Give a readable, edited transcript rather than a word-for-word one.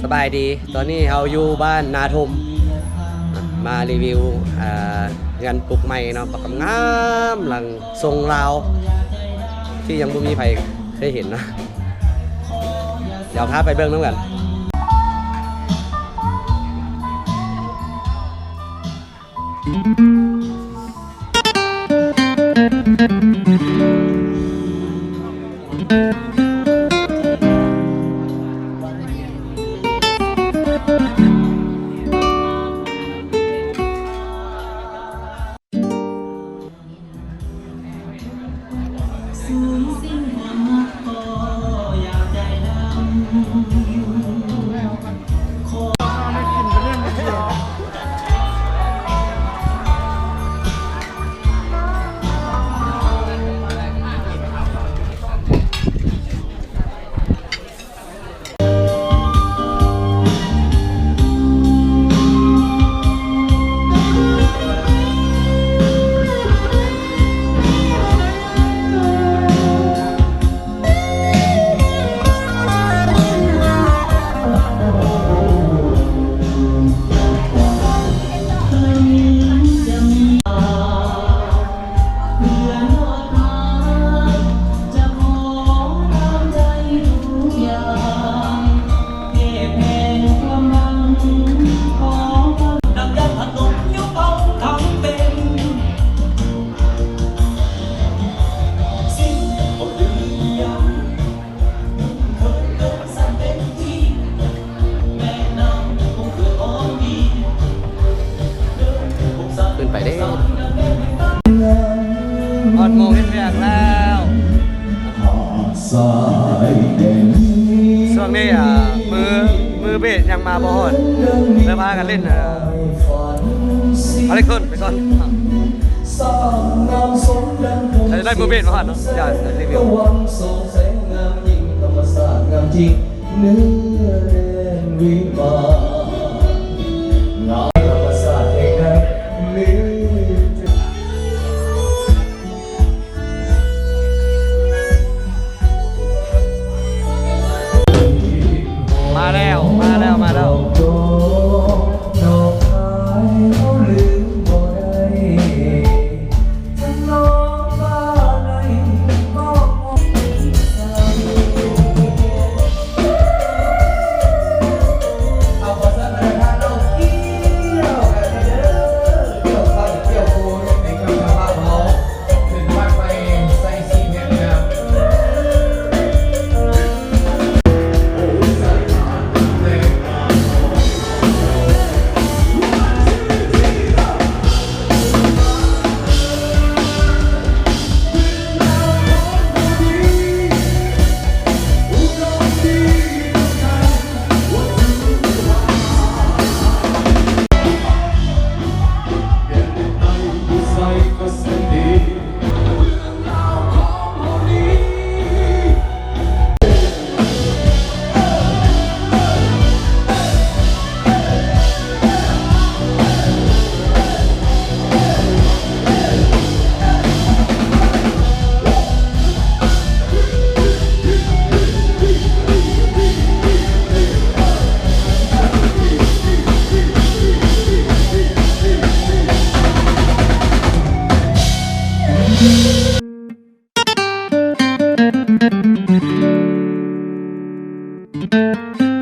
สบายดีตอนนี้เราอยู่บ้านนาทมมารีวิวงานปลูกใหม่เนาะปักงามหลังทรงลาวที่ยังบ่มีใครเคยเห็นนะเดี๋ยวพาไปเบิ่งน้ำกันขึ้นไปได้ออนโมงเห็นเวียกแล้วช่วงนี้มือเบสยังมาบ่ฮอดเริ่มพากันเล่นอะไรขึ้นไปก่อนได้มือเบสมาฮอดเนาะอย่ารีวิวเนื้อเรนวิมาน Thank you.